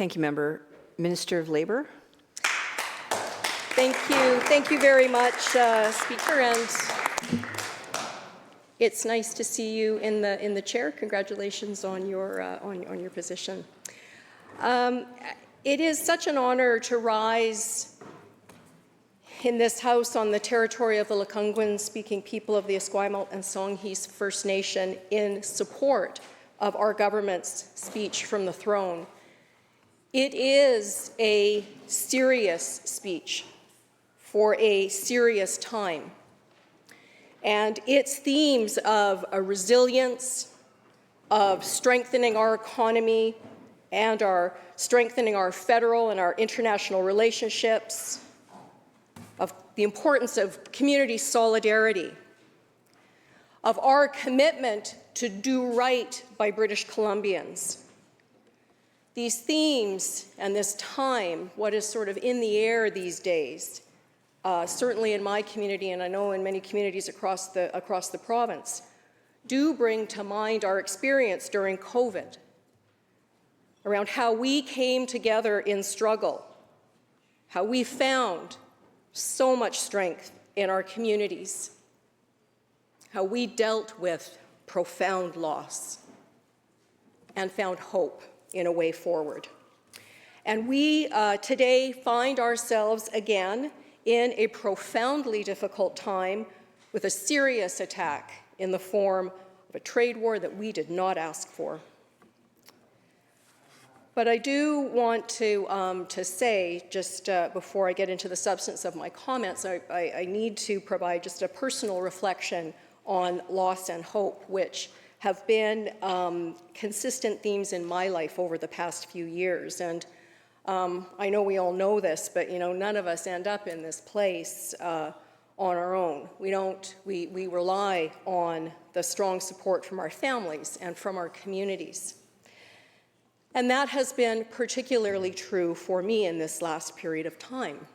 Thank you, Member. Minister of Labour. Thank you very much, Speaker, and it's nice to see you in the chair. Congratulations on your position. It is such an honour to rise in this House on the territory of the Lekwungen-speaking people of the Esquimalt and Songhees First Nation in support of our government's speech from the throne. It is a serious speech for a serious time. And its themes of a resilience, of strengthening our economy and strengthening our federal and our international relationships, of the importance of community solidarity, of our commitment to do right by British Columbians. These themes and this time, what is sort of in the air these days, certainly in my community, and I know in many communities across the province, do bring to mind our experience during COVID, around how we came together in struggle, how we found so much strength in our communities, how we dealt with profound loss and found hope in a way forward. And we today find ourselves again in a profoundly difficult time with a serious attack in the form of a trade war that we did not ask for. But I do want to say, just before I get into the substance of my comments, I need to provide just a personal reflection on loss and hope, which have been consistent themes in my life over the past few years. And I know we all know this, but none of us end up in this place on our own. We rely on the strong support from our families and from our communities. And that has been particularly true for me in this last period of time,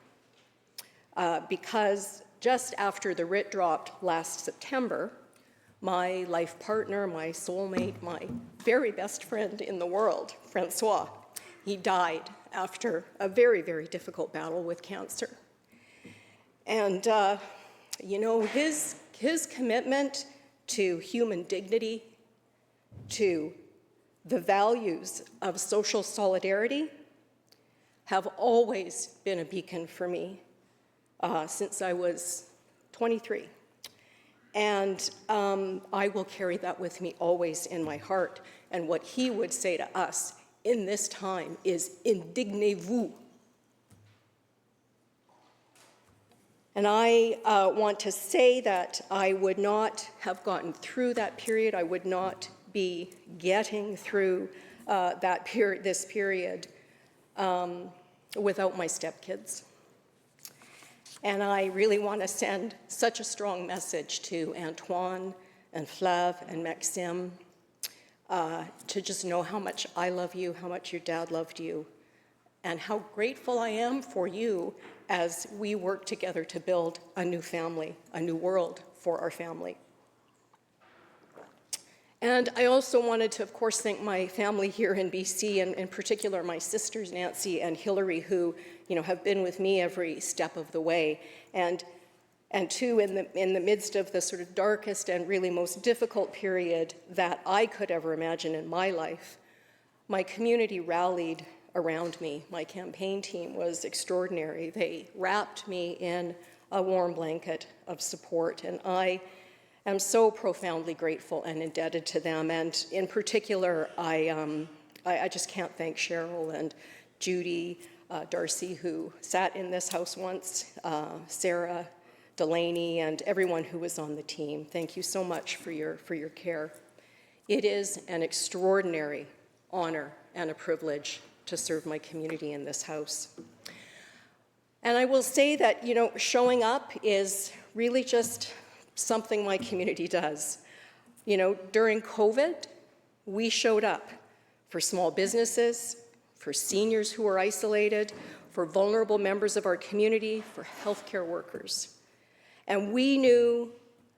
because just after the writ dropped last September, my life partner, my soulmate, my very best friend in the world, Francois, he died after a very, very difficult battle with cancer. And, his commitment to human dignity, to the values of social solidarity, have always been a beacon for me since I was 23. And I will carry that with me always in my heart. And what he would say to us in this time is, indignez-vous. And I want to say that I would not have gotten through that period. I would not be getting through this period without my stepkids. And I really want to send such a strong message to Antoine and Flav and Maxime to just know how much I love you, how much your dad loved you, and how grateful I am for you as we work together to build a new family, a new world for our family. And I also wanted to, of course, thank my family here in BC, and in particular my sisters, Nancy and Hillary, who have been with me every step of the way. And too, in the midst of the sort of darkest and really most difficult period that I could ever imagine in my life, my community rallied around me. My campaign team was extraordinary. They wrapped me in a warm blanket of support, and I am so profoundly grateful and indebted to them. And in particular, I just can't thank Cheryl and Judy, Darcy, who sat in this house once, Sarah, Delaney, and everyone who was on the team. Thank you so much for your care. It is an extraordinary honor and a privilege to serve my community in this house. And I will say that, showing up is really just something my community does. During COVID, we showed up for small businesses, for seniors who were isolated, for vulnerable members of our community, for healthcare workers. And we knew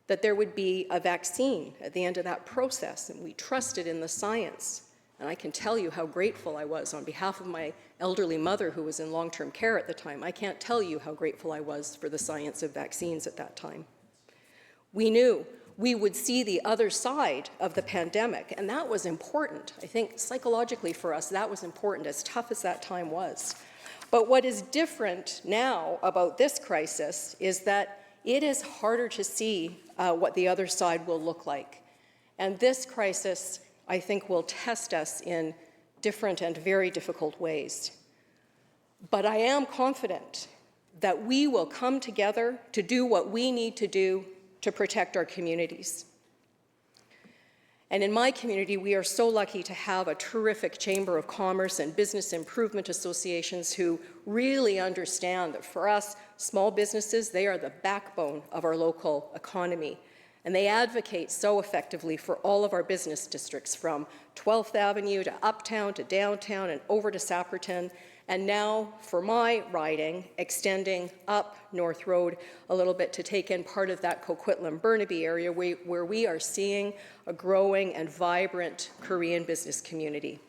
that there would be a vaccine at the end of that process, and we trusted in the science And I can tell you how grateful I was on behalf of my elderly mother who was in long-term care at the time. I can't tell you how grateful I was for the science of vaccines at that time. We knew we would see the other side of the pandemic, and that was important. I think psychologically for us, that was important, as tough as that time was. But what is different now about this crisis is that it is harder to see what the other side will look like. And this crisis, I think, will test us in different and very difficult ways. But I am confident that we will come together to do what we need to do to protect our communities. And in my community, we are so lucky to have a terrific Chamber of Commerce and business improvement associations who really understand that for us, small businesses, they are the backbone of our local economy. And they advocate so effectively for all of our business districts, from 12th Avenue to Uptown to Downtown and over to Sapperton. And now, for my riding, extending up North Road a little bit to take in part of that Coquitlam-Burnaby area where we are seeing a growing and vibrant Korean business community.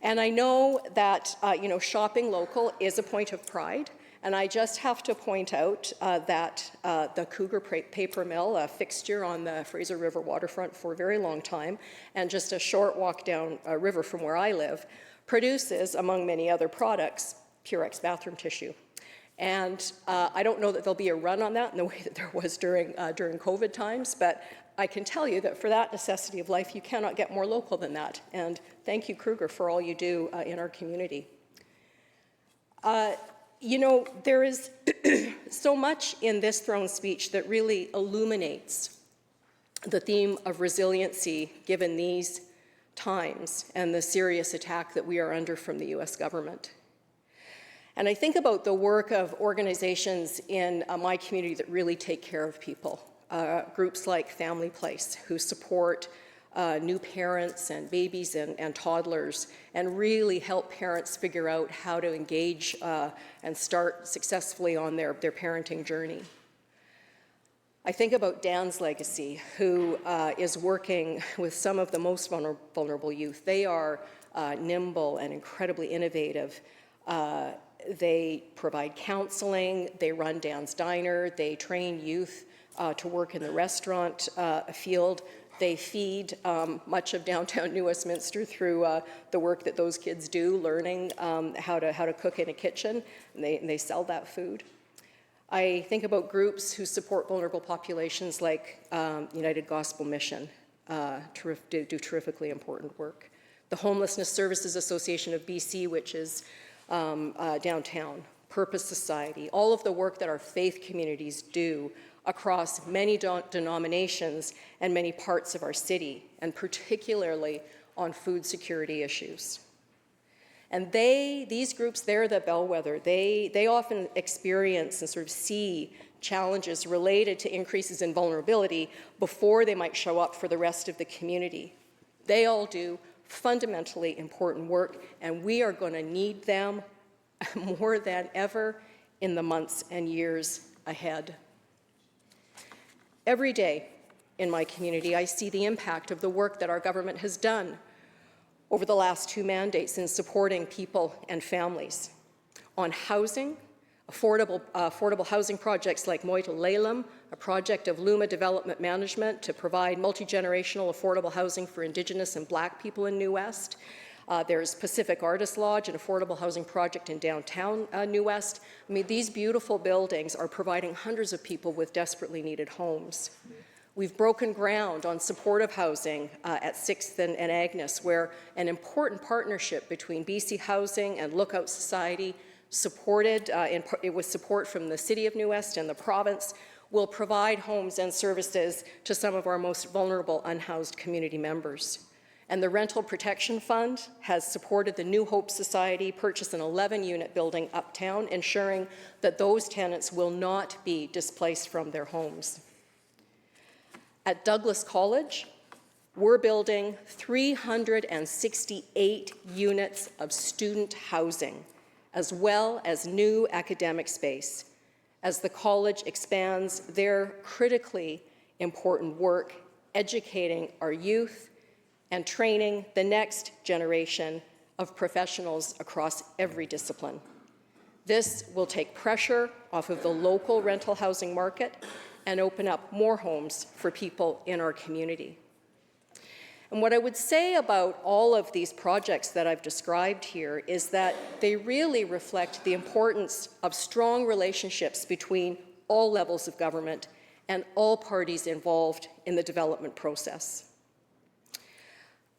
And I know that shopping local is a point of pride. And I just have to point out that the Cougar Paper Mill, a fixture on the Fraser River waterfront for a very long time, and just a short walk down river from where I live, produces, among many other products, Purex bathroom tissue. And I don't know that there'll be a run on that in the way that there was during COVID times, but I can tell you that for that necessity of life, you cannot get more local than that. And thank you, Kruger, for all you do in our community. There is so much in this throne speech that really illuminates the theme of resiliency given these times and the serious attack that we are under from the US government. And I think about the work of organizations in my community that really take care of people, groups like Family Place, who support new parents and babies and toddlers, and really help parents figure out how to engage and start successfully on their parenting journey. I think about Dan's Legacy, who is working with some of the most vulnerable youth. They are nimble and incredibly innovative. They provide counseling, they run Dan's Diner, they train youth to work in the restaurant field. They feed much of downtown New Westminster through the work that those kids do, learning how to cook in a kitchen, and they sell that food. I think about groups who support vulnerable populations like United Gospel Mission, do terrifically important work. The Homelessness Services Association of BC, which is downtown, Purpose Society, all of the work that our faith communities do across many denominations and many parts of our city, and particularly on food security issues. And these groups, they're the bellwether. They often experience and sort of see challenges related to increases in vulnerability before they might show up for the rest of the community. They all do fundamentally important work, and we are going to need them more than ever in the months and years ahead. Every day in my community, I see the impact of the work that our government has done over the last 2 mandates in supporting people and families. On housing, affordable housing projects like Moita-Laylam, a project of Luma Development Management to provide multi-generational affordable housing for Indigenous and Black people in New West. There's Pacific Artist Lodge, an affordable housing project in downtown New West. I mean, these beautiful buildings are providing hundreds of people with desperately needed homes. We've broken ground on supportive housing at 6th and Agnes, where an important partnership between BC Housing and Lookout Society, supported with support from the City of New West and the province, will provide homes and services to some of our most vulnerable unhoused community members. And the Rental Protection Fund has supported the New Hope Society purchase an 11-unit building uptown, ensuring that those tenants will not be displaced from their homes. At Douglas College, we're building 368 units of student housing, as well as new academic space, as the college expands their critically important work educating our youth and training the next generation of professionals across every discipline. This will take pressure off of the local rental housing market and open up more homes for people in our community. And what I would say about all of these projects that I've described here is that they really reflect the importance of strong relationships between all levels of government and all parties involved in the development process.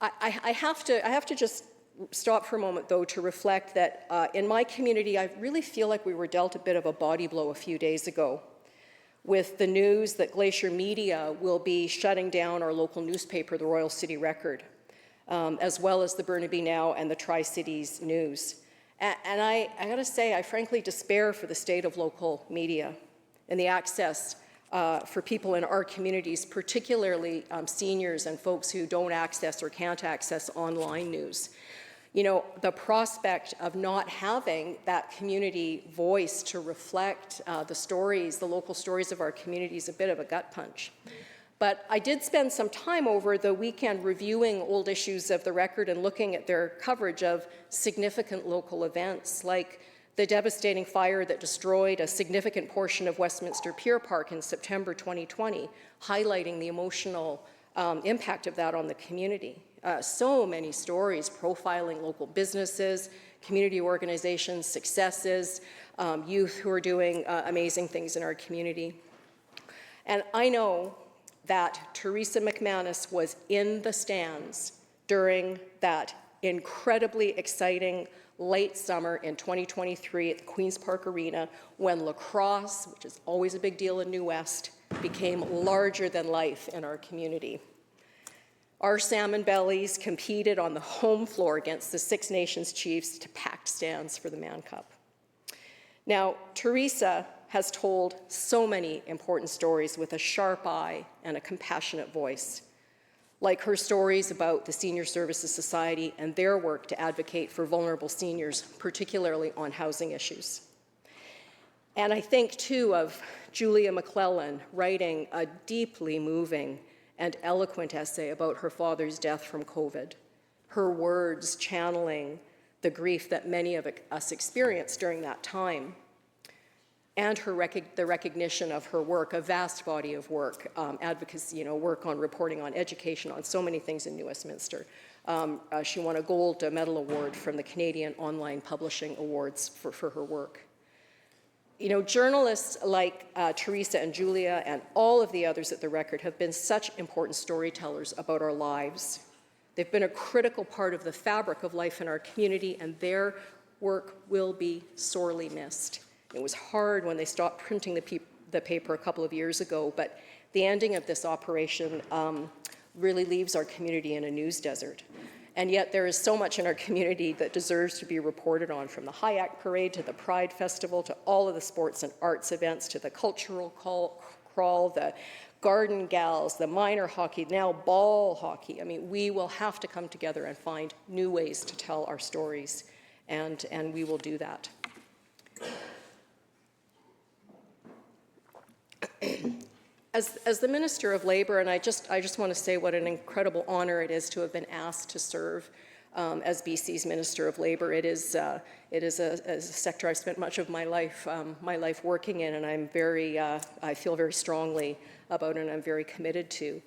I have to just stop for a moment, though, to reflect that in my community, I really feel like we were dealt a bit of a body blow a few days ago with the news that Glacier Media will be shutting down our local newspaper, the Royal City Record, as well as the Burnaby Now and the Tri-Cities News. And I gotta say, I frankly despair for the state of local media and the access for people in our communities, particularly seniors and folks who don't access or can't access online news. You know, the prospect of not having that community voice to reflect the stories, the local stories of our community is a bit of a gut punch. But I did spend some time over the weekend reviewing old issues of the Record and looking at their coverage of significant local events, like the devastating fire that destroyed a significant portion of Westminster Pier Park in September 2020, highlighting the emotional impact of that on the community. So many stories profiling local businesses, community organizations, successes, youth who are doing amazing things in our community. And I know that Teresa McManus was in the stands during that incredibly exciting late summer in 2023 at the Queen's Park Arena when lacrosse, which is always a big deal in New West, became larger than life in our community. Our Salmon Bellies competed on the home floor against the Six Nations Chiefs to packed stands for the Mann Cup. Now, Teresa has told so many important stories with a sharp eye and a compassionate voice, like her stories about the Senior Services Society and their work to advocate for vulnerable seniors, particularly on housing issues. And I think, too, of Julia McClellan writing a deeply moving and eloquent essay about her father's death from COVID, her words channeling the grief that many of us experienced during that time, and the recognition of her work, a vast body of work, advocacy, work on reporting on education, on so many things in New Westminster. She won a gold medal award from the Canadian Online Publishing Awards for her work. Journalists like Teresa and Julia and all of the others at the Record have been such important storytellers about our lives. They've been a critical part of the fabric of life in our community, and their work will be sorely missed. It was hard when they stopped printing the paper a couple of years ago, but the ending of this operation really leaves our community in a news desert. And yet there is so much in our community that deserves to be reported on, from the Hayak Parade to the Pride Festival to all of the sports and arts events to the cultural crawl, the garden gals, the minor hockey, now ball hockey. I mean, we will have to come together and find new ways to tell our stories, and we will do that. As the Minister of Labour, and I just want to say what an incredible honour it is to have been asked to serve as BC's Minister of Labour. It is a sector I've spent much of my life working in, and I feel very strongly about it, and I'm very committed to.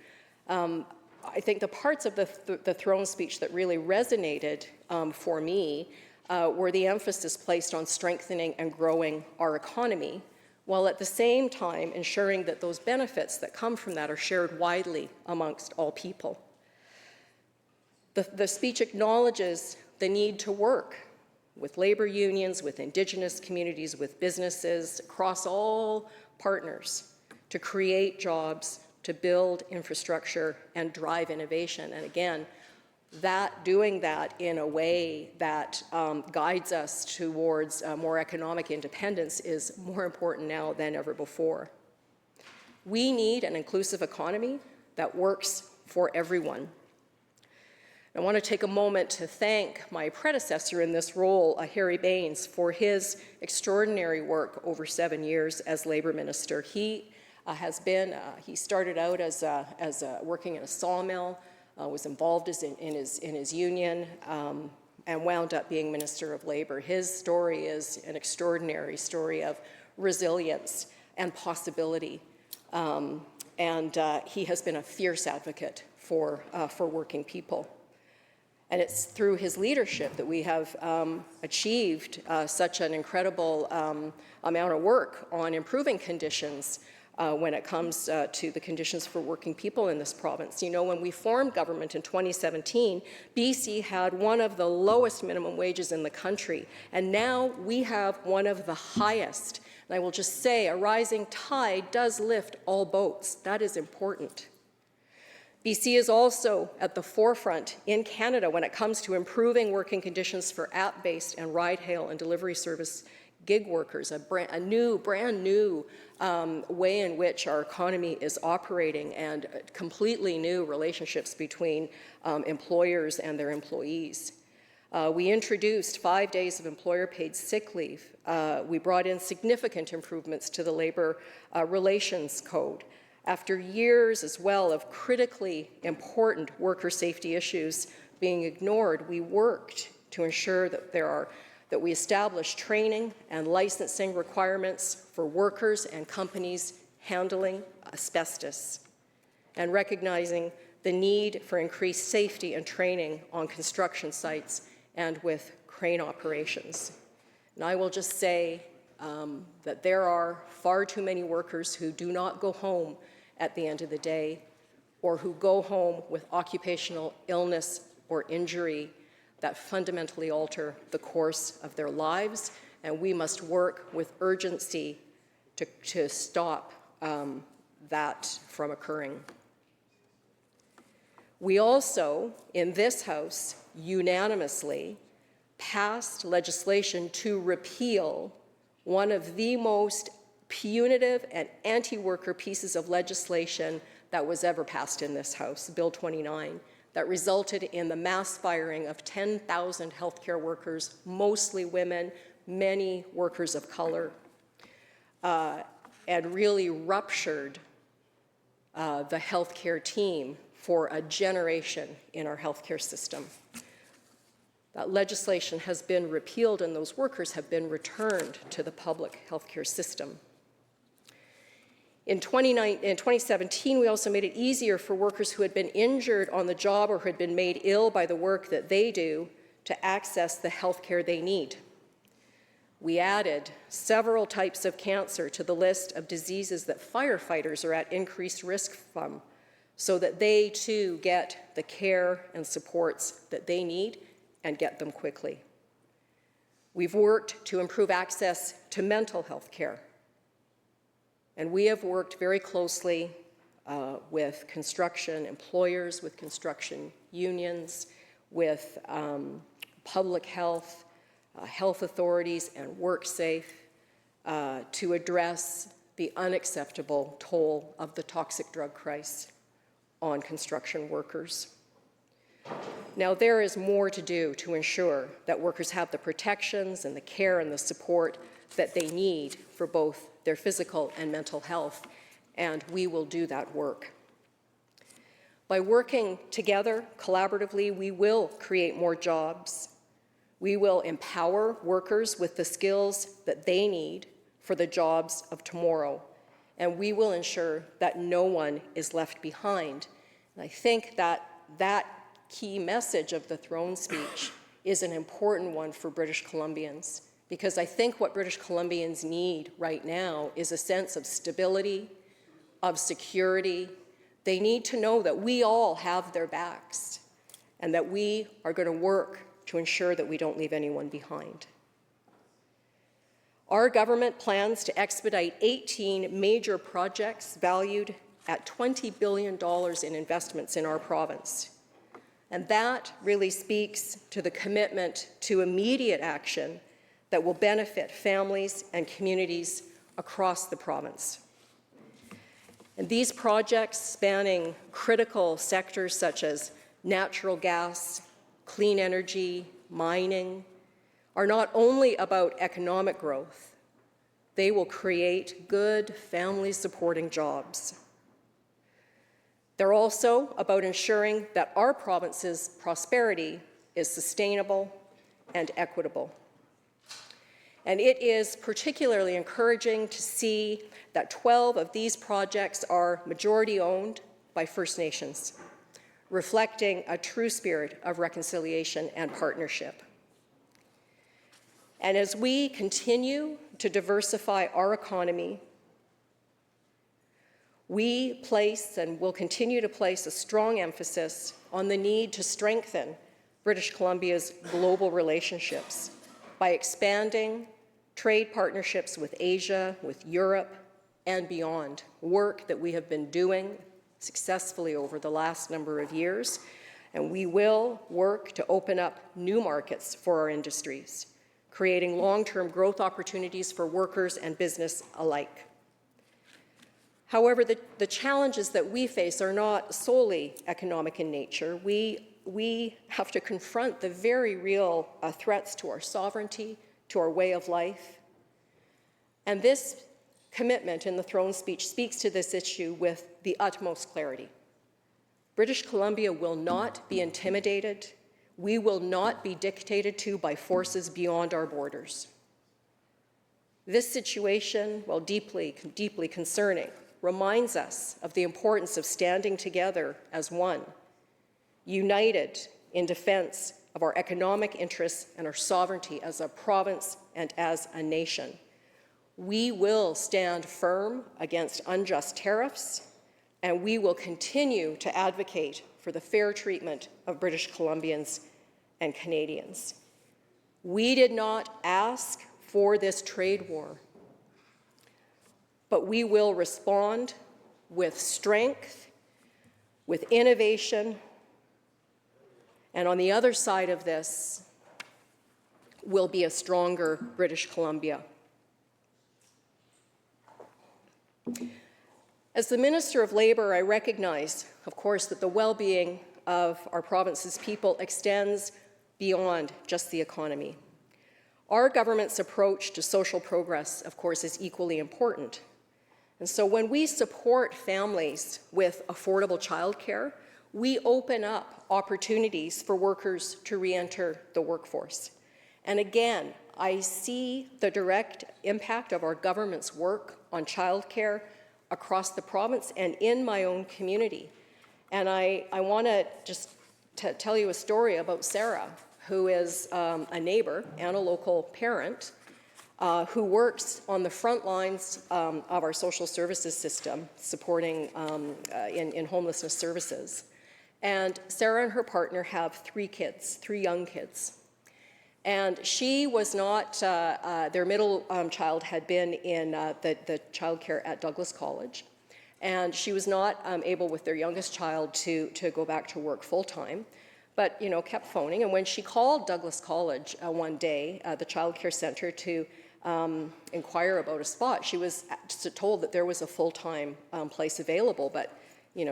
I think the parts of the throne speech that really resonated for me were the emphasis placed on strengthening and growing our economy, while at the same time ensuring that those benefits that come from that are shared widely amongst all people. The speech acknowledges the need to work with labour unions, with Indigenous communities, with businesses, across all partners, to create jobs, to build infrastructure and drive innovation. And again, doing that in a way that guides us towards more economic independence is more important now than ever before. We need an inclusive economy that works for everyone. I want to take a moment to thank my predecessor in this role, Harry Baines, for his extraordinary work over 7 years as Labour Minister. He started out as working in a sawmill, was involved in his union, and wound up being Minister of Labour. His story is an extraordinary story of resilience and possibility, and he has been a fierce advocate for working people. And it's through his leadership that we have achieved such an incredible amount of work on improving conditions when it comes to the conditions for working people in this province. You know, when we formed government in 2017, BC had one of the lowest minimum wages in the country, and now we have one of the highest. And I will just say, a rising tide does lift all boats. That is important. BC is also at the forefront in Canada when it comes to improving working conditions for app-based and ride-hail and delivery service gig workers, a brand new way in which our economy is operating, and completely new relationships between employers and their employees. We introduced 5 days of employer-paid sick leave. We brought in significant improvements to the Labour Relations Code. After years as well of critically important worker safety issues being ignored, we worked to ensure that we establish training and licensing requirements for workers and companies handling asbestos, and recognizing the need for increased safety and training on construction sites and with crane operations. And I will just say that there are far too many workers who do not go home at the end of the day, or who go home with occupational illness or injury that fundamentally alter the course of their lives, and we must work with urgency to stop that from occurring. We also, in this House, unanimously passed legislation to repeal one of the most punitive and anti-worker pieces of legislation that was ever passed in this House, Bill 29, that resulted in the mass firing of 10,000 healthcare workers, mostly women, many workers of color, and really ruptured the healthcare team for a generation in our healthcare system. That legislation has been repealed, and those workers have been returned to the public healthcare system. In 2017, we also made it easier for workers who had been injured on the job or who had been made ill by the work that they do to access the health care they need. We added several types of cancer to the list of diseases that firefighters are at increased risk from, so that they too get the care and supports that they need and get them quickly. We've worked to improve access to mental health care. And we have worked very closely with construction employers, with construction unions, with public health, health authorities, and WorkSafe to address the unacceptable toll of the toxic drug crisis on construction workers. Now, there is more to do to ensure that workers have the protections and the care and the support that they need for both their physical and mental health, and we will do that work. By working together collaboratively, we will create more jobs. We will empower workers with the skills that they need for the jobs of tomorrow, and we will ensure that no one is left behind. And I think that that key message of the Throne speech is an important one for British Columbians, because I think what British Columbians need right now is a sense of stability, of security. They need to know that we all have their backs and that we are going to work to ensure that we don't leave anyone behind. Our government plans to expedite 18 major projects valued at $20 billion in investments in our province. And that really speaks to the commitment to immediate action that will benefit families and communities across the province. And these projects, spanning critical sectors such as natural gas, clean energy, mining, are not only about economic growth, they will create good family-supporting jobs. They're also about ensuring that our province's prosperity is sustainable and equitable. And it is particularly encouraging to see that 12 of these projects are majority-owned by First Nations, reflecting a true spirit of reconciliation and partnership. And as we continue to diversify our economy, we place and will continue to place a strong emphasis on the need to strengthen British Columbia's global relationships by expanding trade partnerships with Asia, with Europe, and beyond, work that we have been doing successfully over the last number of years. And we will work to open up new markets for our industries, creating long-term growth opportunities for workers and business alike. However, the challenges that we face are not solely economic in nature. We have to confront the very real threats to our sovereignty, to our way of life. And this commitment in the Throne speech speaks to this issue with the utmost clarity. British Columbia will not be intimidated. We will not be dictated to by forces beyond our borders. This situation, while deeply, deeply concerning, reminds us of the importance of standing together as one, united in defense of our economic interests and our sovereignty as a province and as a nation. We will stand firm against unjust tariffs, and we will continue to advocate for the fair treatment of British Columbians and Canadians. We did not ask for this trade war, but we will respond with strength, with innovation, and on the other side of this will be a stronger British Columbia. As the Minister of Labour, I recognize, of course, that the well-being of our province's people extends beyond just the economy. Our government's approach to social progress, of course, is equally important. And so when we support families with affordable childcare, we open up opportunities for workers to re-enter the workforce. And again, I see the direct impact of our government's work on childcare across the province and in my own community. And I want to just tell you a story about Sarah, who is a neighbor and a local parent who works on the front lines of our social services system, supporting in homelessness services. And Sarah and her partner have 3 kids, 3 young kids. And she was not, their middle child had been in the childcare at Douglas College. And she was not able with their youngest child to go back to work full-time, but kept phoning. And when she called Douglas College one day, the childcare center, to inquire about a spot, she was told that there was a full-time place available, but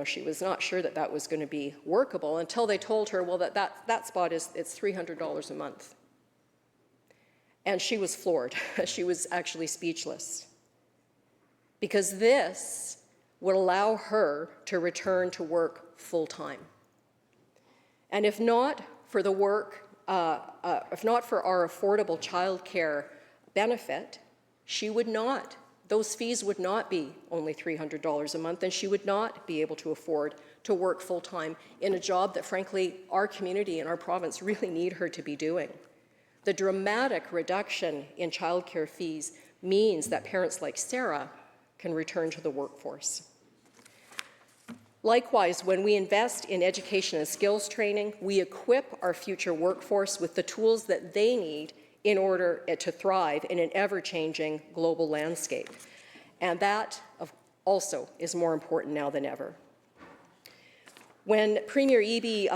she was not sure that that was going to be workable until they told her, well, that spot it's $300 a month. And she was floored. She was actually speechless. Because this would allow her to return to work full-time. And if not for the work, if not for our affordable childcare benefit, those fees would not be only $300 a month, and she would not be able to afford to work full-time in a job that, frankly, our community and our province really need her to be doing. The dramatic reduction in childcare fees means that parents like Sarah can return to the workforce. Likewise, when we invest in education and skills training, we equip our future workforce with the tools that they need in order to thrive in an ever-changing global landscape. And that also is more important now than ever. When Premier Eby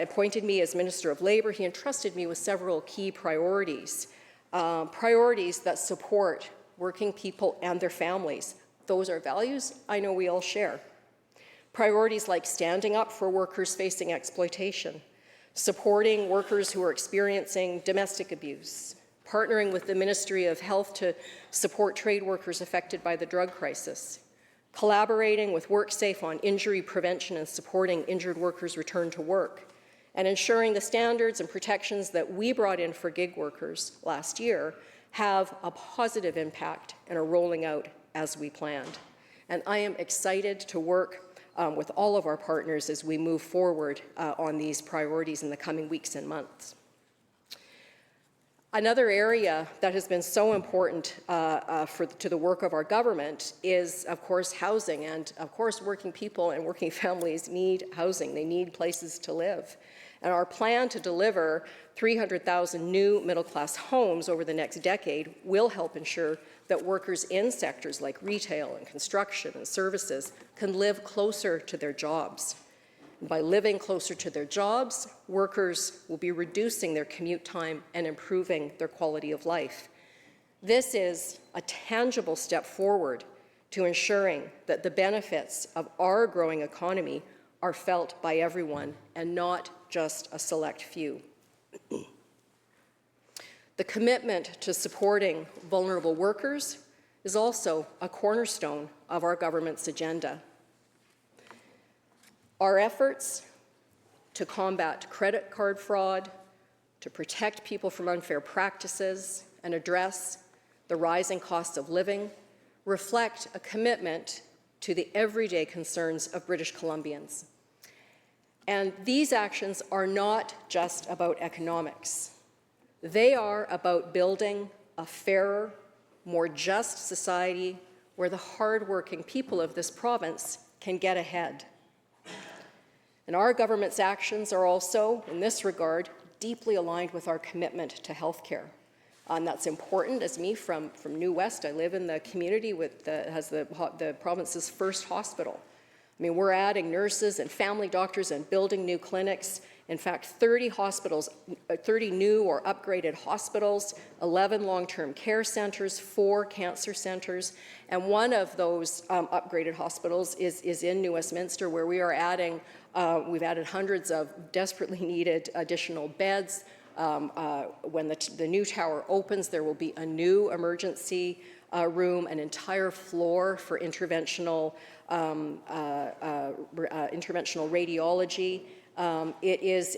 appointed me as Minister of Labour, he entrusted me with several key priorities, priorities that support working people and their families. Those are values I know we all share. Priorities like standing up for workers facing exploitation, supporting workers who are experiencing domestic abuse, partnering with the Ministry of Health to support trade workers affected by the drug crisis, collaborating with WorkSafe on injury prevention and supporting injured workers' return to work, and ensuring the standards and protections that we brought in for gig workers last year have a positive impact and are rolling out as we planned. And I am excited to work with all of our partners as we move forward on these priorities in the coming weeks and months. Another area that has been so important to the work of our government is, of course, housing. And, of course, working people and working families need housing. They need places to live. And our plan to deliver 300,000 new middle-class homes over the next decade will help ensure that workers in sectors like retail and construction and services can live closer to their jobs. And by living closer to their jobs, workers will be reducing their commute time and improving their quality of life. This is a tangible step forward to ensuring that the benefits of our growing economy are felt by everyone and not just a select few. The commitment to supporting vulnerable workers is also a cornerstone of our government's agenda. Our efforts to combat credit card fraud, to protect people from unfair practices, and address the rising cost of living reflect a commitment to the everyday concerns of British Columbians. And these actions are not just about economics. They are about building a fairer, more just society where the hardworking people of this province can get ahead. And our government's actions are also, in this regard, deeply aligned with our commitment to healthcare. And that's important. As me from New West, I live in the community that has the province's first hospital. I mean, we're adding nurses and family doctors and building new clinics. In fact, 30 hospitals, 30 new or upgraded hospitals, 11 long-term care centers, 4 cancer centers, and one of those upgraded hospitals is in New Westminster, where we are adding, we've added hundreds of desperately needed additional beds. When the new tower opens, there will be a new emergency room, an entire floor for interventional radiology. It is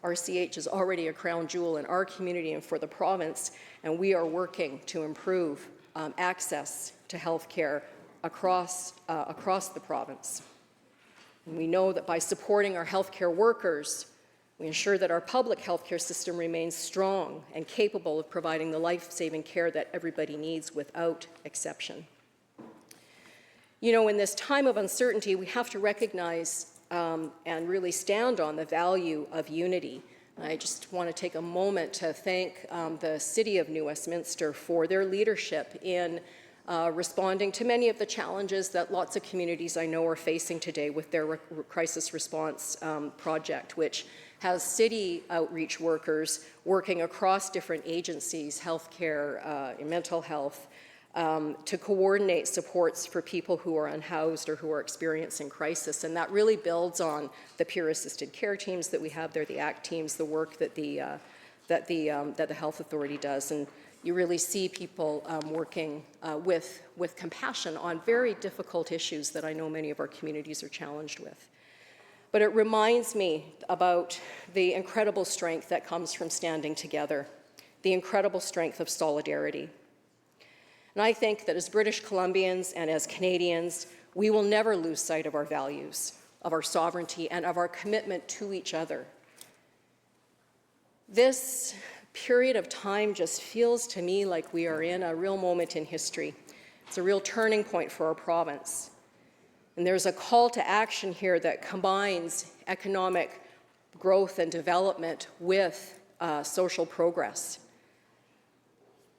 RCH is already a crown jewel in our community and for the province, and we are working to improve access to health care across the province. And we know that by supporting our healthcare workers, we ensure that our public healthcare system remains strong and capable of providing the life-saving care that everybody needs without exception. You know, in this time of uncertainty, we have to recognize and really stand on the value of unity. I just want to take a moment to thank the City of New Westminster for their leadership in responding to many of the challenges that lots of communities I know are facing today with their crisis response project, which has city outreach workers working across different agencies, healthcare, mental health, to coordinate supports for people who are unhoused or who are experiencing crisis. And that really builds on the peer-assisted care teams that we have there, the ACT teams, the work that the Health Authority does. And you really see people working with compassion on very difficult issues that I know many of our communities are challenged with. But it reminds me about the incredible strength that comes from standing together, the incredible strength of solidarity. And I think that as British Columbians and as Canadians, we will never lose sight of our values, of our sovereignty, and of our commitment to each other. This period of time just feels to me like we are in a real moment in history. It's a real turning point for our province. And there's a call to action here that combines economic growth and development with social progress,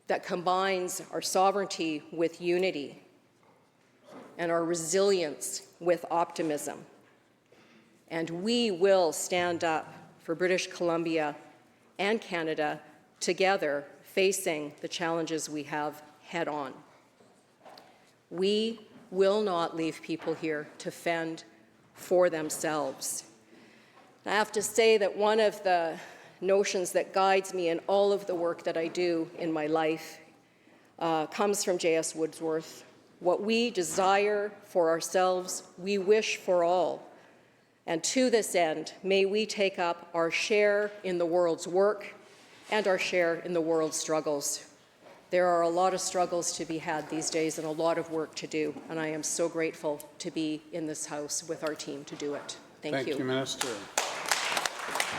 that combines our sovereignty with unity and our resilience with optimism. And we will stand up for British Columbia and Canada together, facing the challenges we have head on. We will not leave people here to fend for themselves. I have to say that one of the notions that guides me in all of the work that I do in my life comes from J.S. Wordsworth. What we desire for ourselves, we wish for all. And to this end, may we take up our share in the world's work and our share in the world's struggles. There are a lot of struggles to be had these days and a lot of work to do, and I am so grateful to be in this House with our team to do it. Thank you. Thank you, Minister.